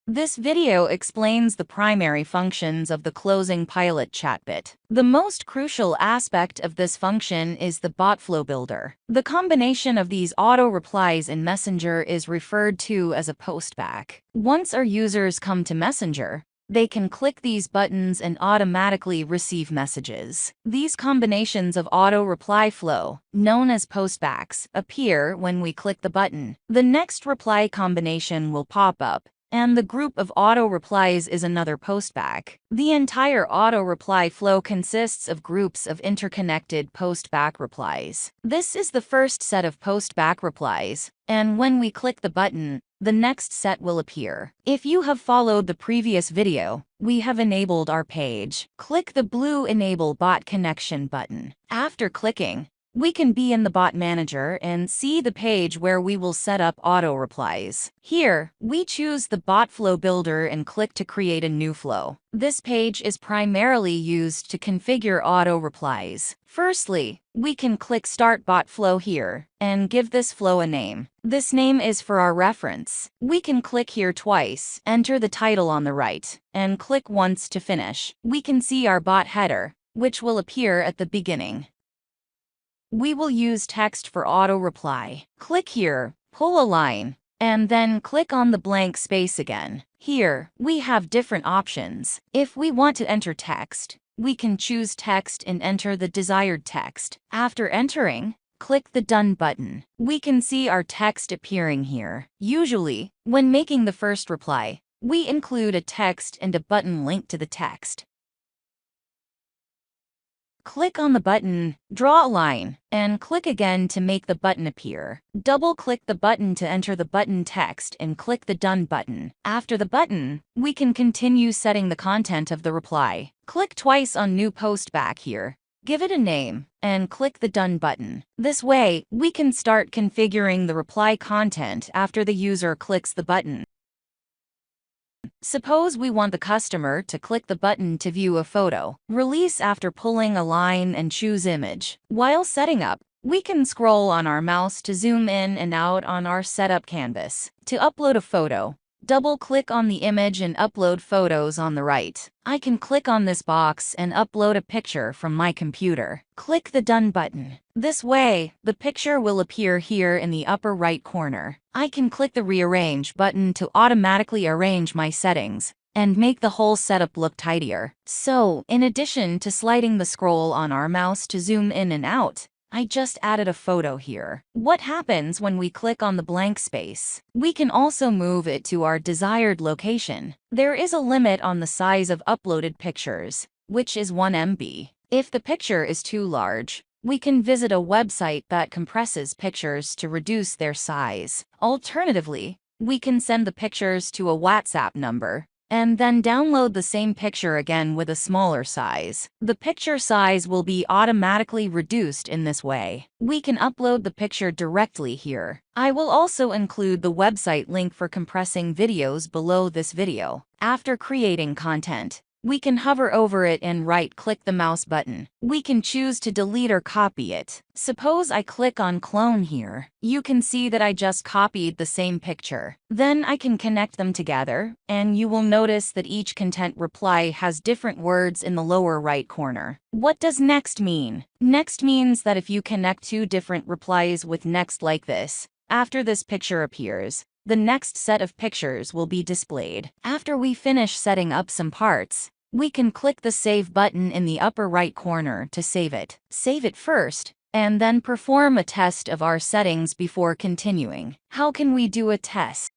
This video explains the primary functions of the closing pilot chatbot. The most crucial aspect of this function is the bot flow builder. The combination of these auto replies in Messenger is referred to as a postback. Once our users come to Messenger, they can click these buttons and automatically receive messages. These combinations of auto reply flow, known as postbacks, appear when we click the button. The next reply combination will pop up, and the group of auto replies is another postback. The entire auto reply flow consists of groups of interconnected postback replies. This is the first set of postback replies, and when we click the button, the next set will appear. If you have followed the previous video, we have enabled our page. Click the blue Enable Bot Connection button. After clicking, we can be in the bot manager and see the page where we will set up auto replies. Here, we choose the bot flow builder and click to create a new flow. This page is primarily used to configure auto replies. Firstly, we can click Start Bot Flow here and give this flow a name. This name is for our reference. We can click here twice, enter the title on the right, and click once to finish. We can see our bot header, which will appear at the beginning. We will use text for auto reply. Click here, pull a line, and then click on the blank space again. Here, we have different options. If we want to enter text, we can choose text and enter the desired text. After entering, click the Done button. We can see our text appearing here. Usually, when making the first reply, we include a text and a button linked to the text. Click on the button, draw a line, and click again to make the button appear. Double-click the button to enter the button text and click the Done button. After the button, we can continue setting the content of the reply. Click twice on New Postback here, give it a name, and click the Done button. This way, we can start configuring the reply content after the user clicks the button. Suppose we want the customer to click the button to view a photo. Release after pulling a line and choose Image. While setting up, we can scroll on our mouse to zoom in and out on our setup canvas. To upload a photo, double-click on the image and upload photos on the right. I can click on this box and upload a picture from my computer. Click the Done button. This way, the picture will appear here in the upper right corner. I can click the Rearrange button to automatically arrange my settings and make the whole setup look tidier. So, in addition to sliding the scroll on our mouse to zoom in and out, I just added a photo here. What happens when we click on the blank space? We can also move it to our desired location. There is a limit on the size of uploaded pictures, which is 1 MB. If the picture is too large, we can visit a website that compresses pictures to reduce their size. Alternatively, we can send the pictures to a WhatsApp number and then download the same picture again with a smaller size. The picture size will be automatically reduced in this way. We can upload the picture directly here. I will also include the website link for compressing videos below this video. After creating content, we can hover over it and right-click the mouse button. We can choose to delete or copy it. Suppose I click on Clone here. You can see that I just copied the same picture. Then I can connect them together, and you will notice that each content reply has different words in the lower right corner. What does next mean? Next means that if you connect two different replies with next like this, after this picture appears, the next set of pictures will be displayed. After we finish setting up some parts, we can click the Save button in the upper right corner to save it. Save it first, and then perform a test of our settings before continuing. How can we do a test?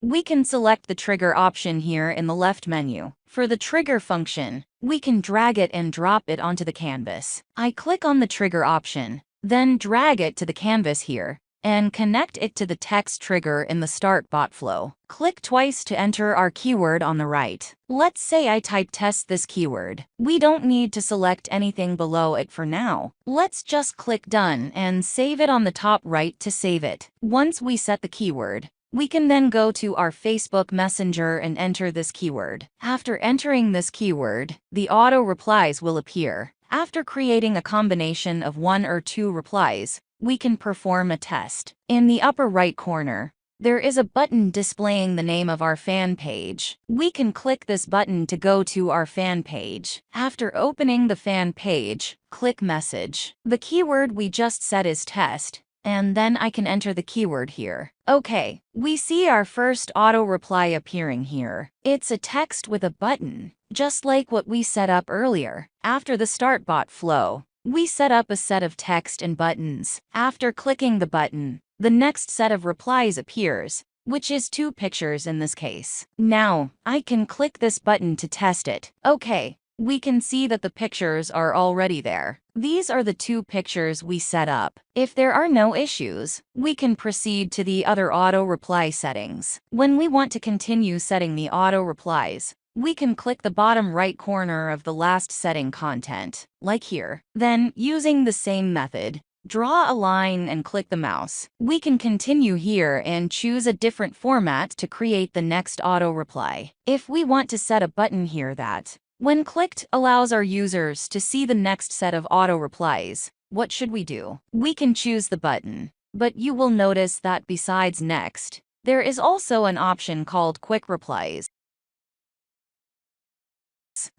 We can select the trigger option here in the left menu. For the trigger function, we can drag it and drop it onto the canvas. I click on the trigger option, then drag it to the canvas here, and connect it to the text trigger in the Start Bot flow. Click twice to enter our keyword on the right. Let's say I type test this keyword. We don't need to select anything below it for now. Let's just click Done and save it on the top right to save it. Once we set the keyword, we can then go to our Facebook Messenger and enter this keyword. After entering this keyword, the auto replies will appear. After creating a combination of 1 or 2 replies, we can perform a test. In the upper right corner, there is a button displaying the name of our fan page. We can click this button to go to our fan page. After opening the fan page, click Message. The keyword we just set is test, and then I can enter the keyword here. Okay, we see our first auto reply appearing here. It's a text with a button, just like what we set up earlier. After the start bot flow, we set up a set of text and buttons. After clicking the button, the next set of replies appears, which is 2 pictures in this case. Now, I can click this button to test it. Okay, we can see that the pictures are already there. These are the 2 pictures we set up. If there are no issues, we can proceed to the other auto reply settings. When we want to continue setting the auto replies, we can click the bottom right corner of the last setting content, like here. Then, using the same method, draw a line and click the mouse. We can continue here and choose a different format to create the next auto reply. If we want to set a button here that, when clicked, allows our users to see the next set of auto replies, what should we do? We can choose the button, but you will notice that besides next, there is also an option called quick replies.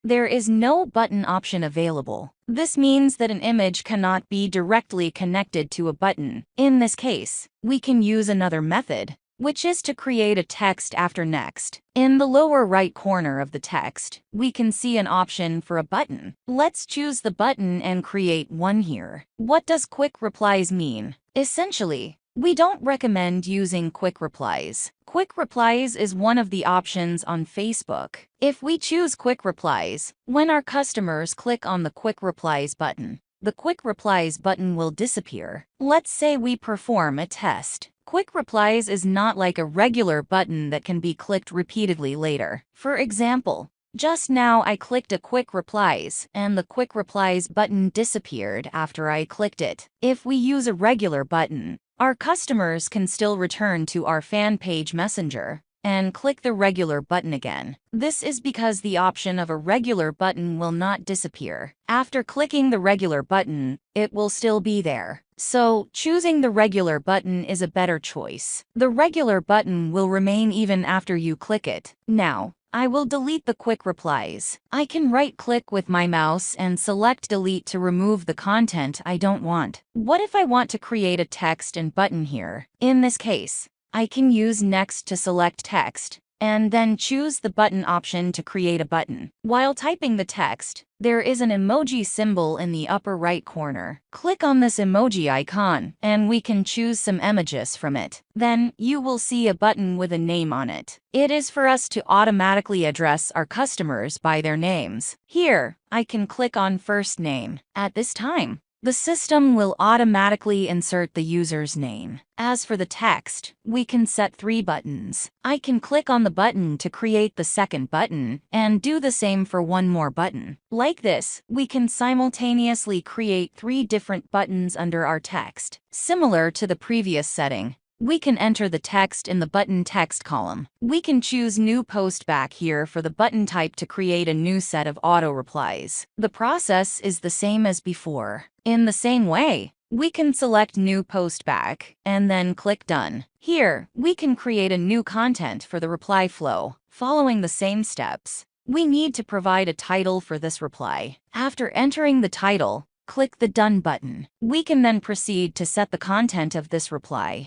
There is no button option available. This means that an image cannot be directly connected to a button. In this case, we can use another method, which is to create a text after next. In the lower right corner of the text, we can see an option for a button. Let's choose the button and create one here. What does quick replies mean? Essentially, we don't recommend using quick replies. Quick replies is one of the options on Facebook. If we choose quick replies, when our customers click on the quick replies button, the quick replies button will disappear. Let's say we perform a test. Quick replies is not like a regular button that can be clicked repeatedly later. For example, just now I clicked a quick replies and the quick replies button disappeared after I clicked it. If we use a regular button, our customers can still return to our fan page messenger and click the regular button again. This is because the option of a regular button will not disappear. After clicking the regular button, it will still be there. So, choosing the regular button is a better choice. The regular button will remain even after you click it. Now, I will delete the quick replies. I can right-click with my mouse and select delete to remove the content I don't want. What if I want to create a text and button here? In this case, I can use next to select text, and then choose the button option to create a button. While typing the text, there is an emoji symbol in the upper right corner. Click on this emoji icon, and we can choose some images from it. Then, you will see a button with a name on it. It is for us to automatically address our customers by their names. Here, I can click on first name. At this time, the system will automatically insert the user's name. As for the text, we can set 3 buttons. I can click on the button to create the second button, and do the same for one more button. Like this, we can simultaneously create 3 different buttons under our text. Similar to the previous setting, we can enter the text in the button text column. We can choose new post back here for the button type to create a new set of auto replies. The process is the same as before. In the same way, we can select new post back and then click done. Here, we can create a new content for the reply flow. Following the same steps, we need to provide a title for this reply. After entering the title, click the done button. We can then proceed to set the content of this reply.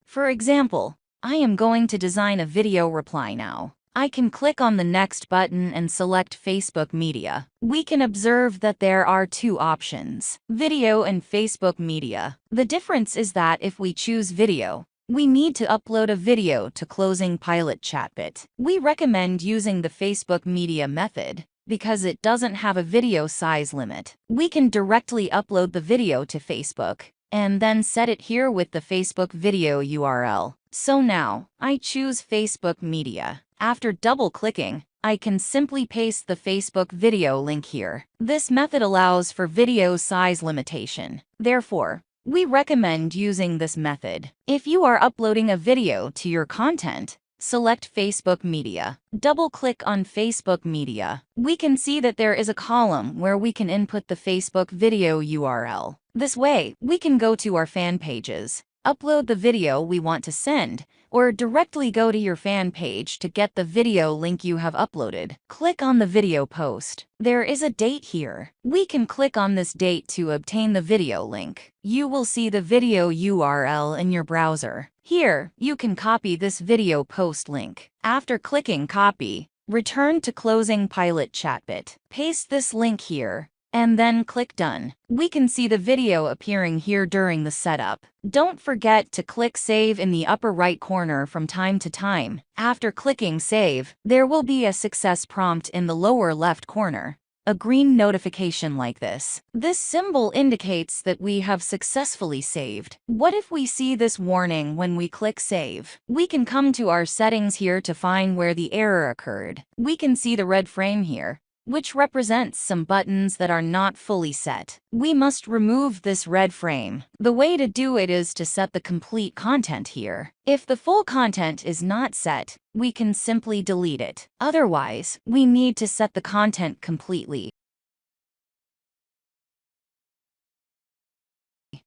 For example, I am going to design a video reply now. I can click on the next button and select Facebook Media. We can observe that there are 2 options, video and Facebook Media. The difference is that if we choose video, we need to upload a video to closing Pilot Chatbot. We recommend using the Facebook Media method because it doesn't have a video size limit. We can directly upload the video to Facebook and then set it here with the Facebook video URL. So now, I choose Facebook Media. After double-clicking, I can simply paste the Facebook video link here. This method allows for video size limitation. Therefore, we recommend using this method. If you are uploading a video to your content, select Facebook Media. Double-click on Facebook Media. We can see that there is a column where we can input the Facebook video URL. This way, we can go to our fan pages upload the video we want to send, or directly go to your fan page to get the video link you have uploaded. Click on the video post. There is a date here. We can click on this date to obtain the video link. You will see the video URL in your browser. Here, you can copy this video post link. After clicking copy, return to closing Pilot Chatbot. Paste this link here, and then click Done. We can see the video appearing here during the setup. Don't forget to click Save in the upper right corner from time to time. After clicking Save, there will be a success prompt in the lower left corner. A green notification like this. This symbol indicates that we have successfully saved. What if we see this warning when we click Save? We can come to our settings here to find where the error occurred. We can see the red frame here, which represents some buttons that are not fully set. We must remove this red frame. The way to do it is to set the complete content here. If the full content is not set, we can simply delete it. Otherwise, we need to set the content completely.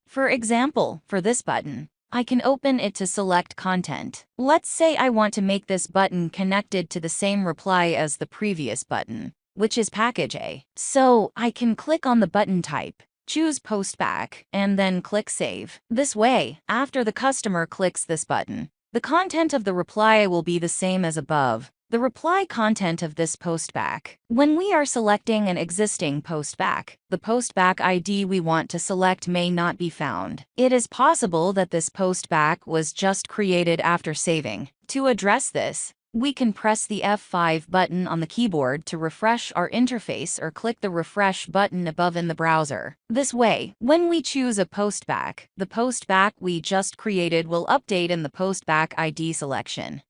For example, for this button, I can open it to select content. Let's say I want to make this button connected to the same reply as the previous button, which is package A. So I can click on the button type, choose Post Back, and then click Save. This way, after the customer clicks this button, the content of the reply will be the same as above, the reply content of this post back. When we are selecting an existing post back, the post back ID we want to select may not be found. It is possible that this post back was just created after saving. To address this, we can press the F5 button on the keyboard to refresh our interface or click the refresh button above in the browser. This way, when we choose a postback, the postback we just created will update in the postback ID selection.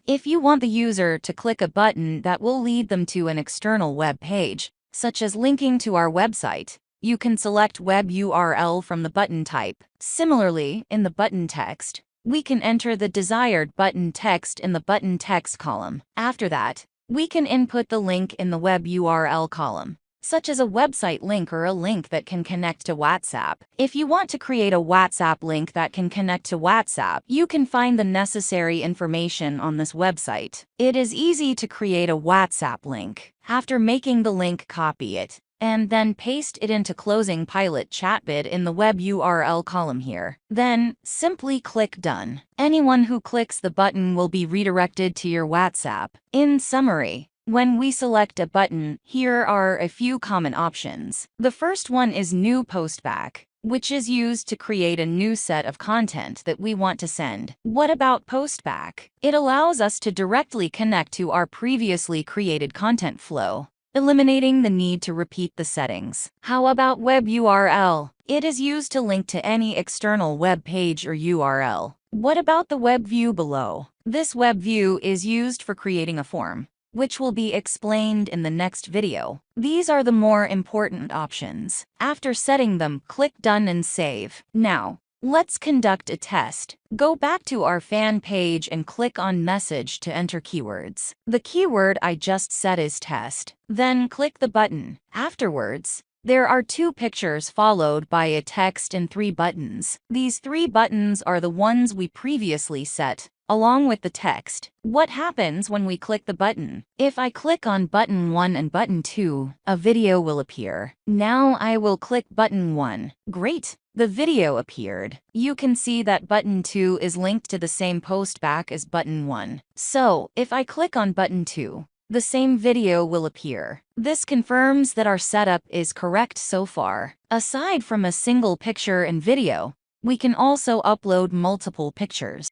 If you want the user to click a button that will lead them to an external web page, such as linking to our website, you can select web URL from the button type. Similarly, in the button text, we can enter the desired button text in the button text column. After that, we can input the link in the web URL column, such as a website link or a link that can connect to WhatsApp. If you want to create a WhatsApp link that can connect to WhatsApp, you can find the necessary information on this website. It is easy to create a WhatsApp link. After making the link, copy it, and then paste it into closing Pilot Chatbot in the web URL column here. Then, simply click Done. Anyone who clicks the button will be redirected to your WhatsApp. In summary, when we select a button, here are a few common options. The first one is New Postback, which is used to create a new set of content that we want to send. What about Postback? It allows us to directly connect to our previously created content flow, eliminating the need to repeat the settings. How about Web URL? It is used to link to any external web page or URL. What about the web view below? This web view is used for creating a form, which will be explained in the next video. These are the more important options. After setting them, click Done and Save. Now, let's conduct a test. Go back to our fan page and click on Message to enter keywords. The keyword I just set is test. Then click the button. Afterwards, there are 2 pictures followed by a text and 3 buttons. These 3 buttons are the ones we previously set, along with the text. What happens when we click the button? If I click on button 1 and button 2, a video will appear. Now I will click button 1. Great! The video appeared. You can see that button 2 is linked to the same postback as button 1. So, if I click on button 2, the same video will appear. This confirms that our setup is correct so far. Aside from a single picture and video, we can also upload multiple pictures.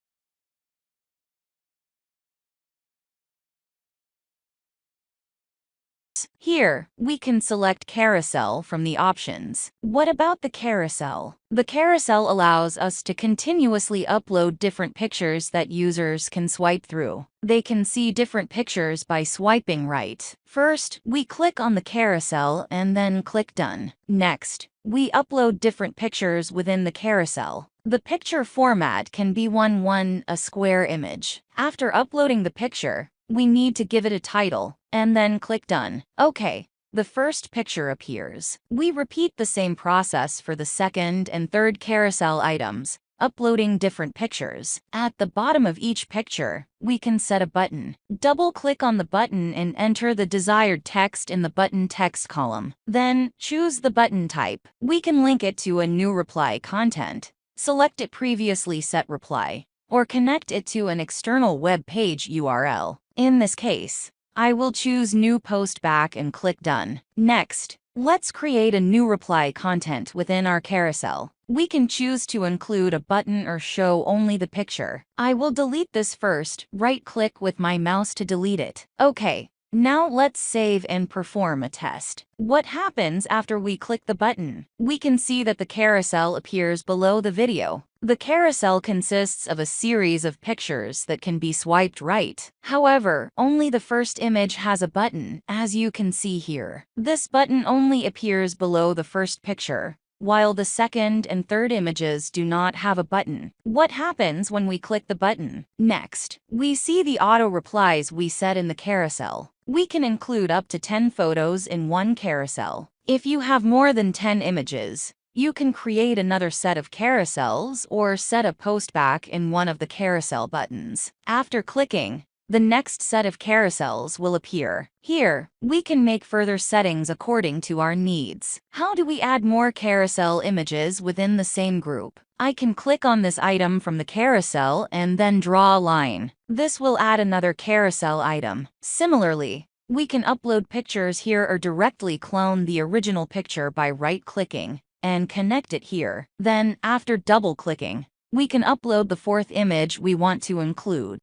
Here, we can select carousel from the options. What about the carousel? The carousel allows us to continuously upload different pictures that users can swipe through. They can see different pictures by swiping right. First, we click on the carousel and then click Done. Next, we upload different pictures within the carousel. The picture format can be a square image. After uploading the picture, we need to give it a title, and then click Done. Okay, the first picture appears. We repeat the same process for the second and third carousel items, uploading different pictures. At the bottom of each picture, we can set a button. Double-click on the button and enter the desired text in the button text column. Then, choose the button type. We can link it to a new reply content, select it previously set reply, or connect it to an external web page URL. In this case, I will choose New Post Back and click Done. Next, let's create a new reply content within our carousel. We can choose to include a button or show only the picture. I will delete this first, right-click with my mouse to delete it. Okay, now let's save and perform a test. What happens after we click the button? We can see that the carousel appears below the video. The carousel consists of a series of pictures that can be swiped right. However, only the first image has a button, as you can see here. This button only appears below the first picture, while the second and third images do not have a button. What happens when we click the button? Next, we see the auto replies we set in the carousel. We can include up to 10 photos in one carousel. If you have more than 10 images, you can create another set of carousels or set a post back in one of the carousel buttons. After clicking, the next set of carousels will appear. Here, we can make further settings according to our needs. How do we add more carousel images within the same group? I can click on this item from the carousel and then draw a line. This will add another carousel item. Similarly, we can upload pictures here or directly clone the original picture by right-clicking and connect it here. Then, after double-clicking, we can upload the fourth image we want to include.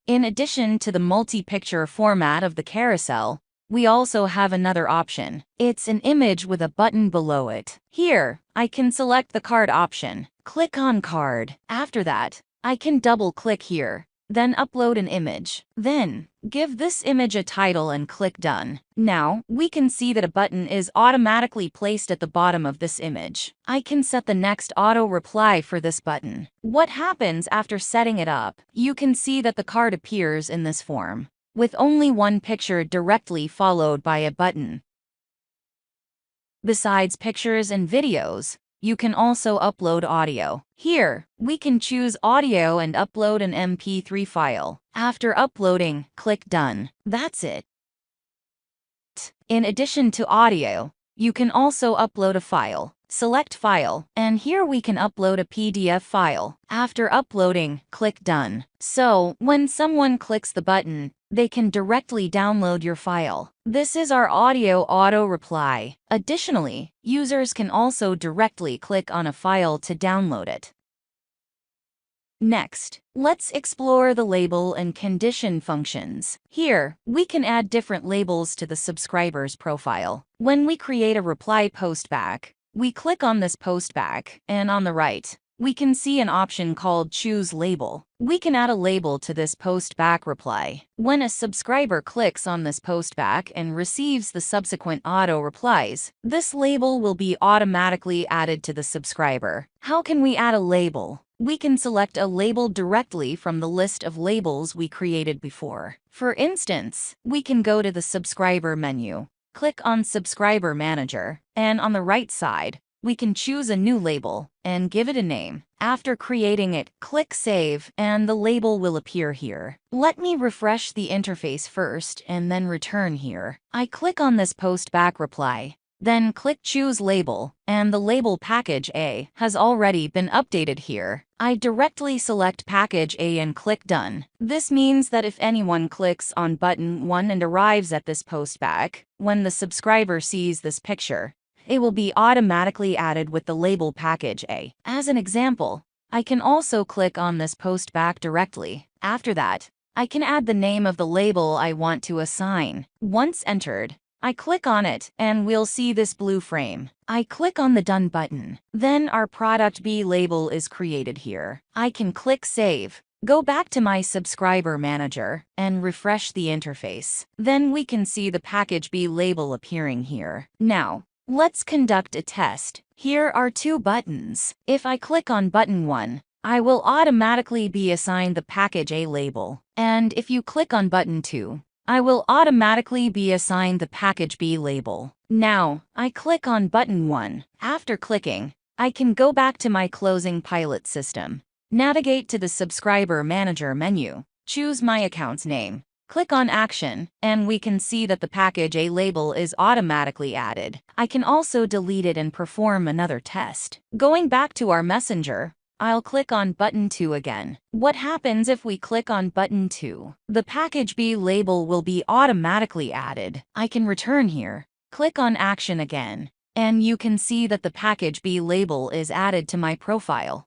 In addition to the multi-picture format of the carousel, we also have another option. It's an image with a button below it. Here, I can select the card option. Click on card. After that, I can double-click here, then upload an image. Then, give this image a title and click Done. Now, we can see that a button is automatically placed at the bottom of this image. I can set the next auto reply for this button. What happens after setting it up? You can see that the card appears in this form, with only one picture directly followed by a button. Besides pictures and videos, you can also upload audio. Here, we can choose audio and upload an MP3 file. After uploading, click Done. That's it. In addition to audio, you can also upload a file. Select File, and here we can upload a PDF file. After uploading, click Done. So, when someone clicks the button, they can directly download your file. This is our audio auto reply. Additionally, users can also directly click on a file to download it. Next, let's explore the label and condition functions. Here, we can add different labels to the subscriber's profile. When we create a reply post back, we click on this post back, and on the right, we can see an option called Choose Label. We can add a label to this post back reply. When a subscriber clicks on this post back and receives the subsequent auto replies, this label will be automatically added to the subscriber. How can we add a label? We can select a label directly from the list of labels we created before. For instance, we can go to the subscriber menu, click on Subscriber Manager, and on the right side, we can choose a new label and give it a name. After creating it, click Save, and the label will appear here. Let me refresh the interface first and then return here. I click on this post back reply, then click Choose Label, and the label Package A has already been updated here. I directly select Package A and click Done. This means that if anyone clicks on button 1 and arrives at this post back, when the subscriber sees this picture, it will be automatically added with the label Package A. As an example, I can also click on this post back directly. After that, I can add the name of the label I want to assign. Once entered, I click on it, and we'll see this blue frame. I click on the Done button. Then our Product B label is created here. I can click Save, go back to my Subscriber Manager, and refresh the interface. Then we can see the Package B label appearing here. Now, let's conduct a test. Here are two buttons. If I click on button 1, I will automatically be assigned the Package A label. And if you click on button 2, I will automatically be assigned the package B label. Now, I click on button 1. After clicking, I can go back to my closing pilot system. Navigate to the Subscriber Manager menu. Choose my account's name. Click on Action, and we can see that the package A label is automatically added. I can also delete it and perform another test. Going back to our messenger, I'll click on button 2 again. What happens if we click on button 2? The package B label will be automatically added. I can return here, click on Action again, and you can see that the package B label is added to my profile.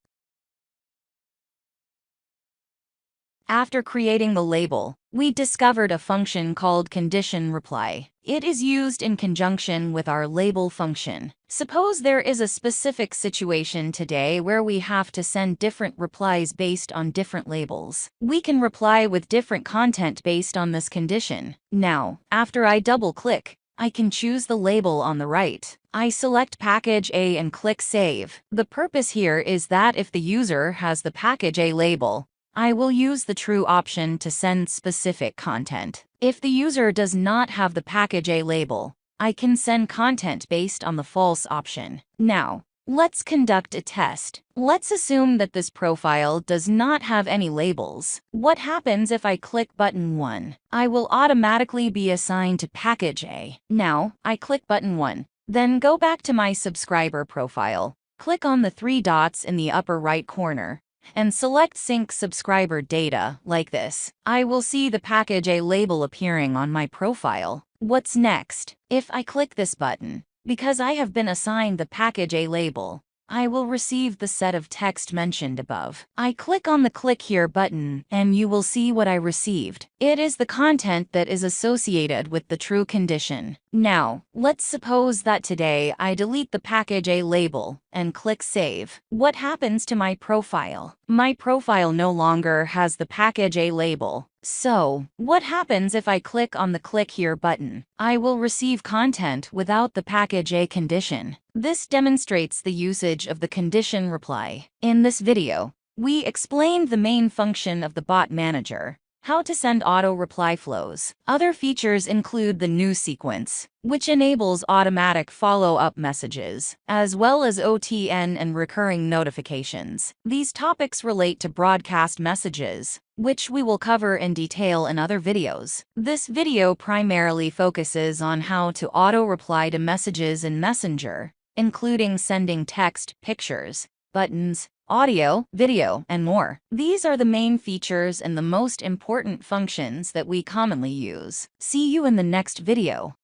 After creating the label, we discovered a function called condition reply. It is used in conjunction with our label function. Suppose there is a specific situation today where we have to send different replies based on different labels. We can reply with different content based on this condition. Now, after I double-click, I can choose the label on the right. I select package A and click Save. The purpose here is that if the user has the package A label, I will use the true option to send specific content. If the user does not have the package A label, I can send content based on the false option. Now, let's conduct a test. Let's assume that this profile does not have any labels. What happens if I click button 1? I will automatically be assigned to package A. Now, I click button 1. Then go back to my subscriber profile. Click on the 3 dots in the upper right corner and select Sync Subscriber Data like this. I will see the package A label appearing on my profile. What's next? If I click this button, because I have been assigned the package A label, I will receive the set of text mentioned above. I click on the Click Here button and you will see what I received. It is the content that is associated with the true condition. Now, let's suppose that today I delete the package A label and click Save. What happens to my profile? My profile no longer has the package A label. So, what happens if I click on the Click Here button? I will receive content without the package A condition. This demonstrates the usage of the condition reply. In this video, we explained the main function of the bot manager, how to send auto reply flows. Other features include the new sequence, which enables automatic follow-up messages, as well as OTN and recurring notifications. These topics relate to broadcast messages, which we will cover in detail in other videos. This video primarily focuses on how to auto-reply to messages in Messenger, including sending text, pictures, buttons, audio, video, and more. These are the main features and the most important functions that we commonly use. See you in the next video.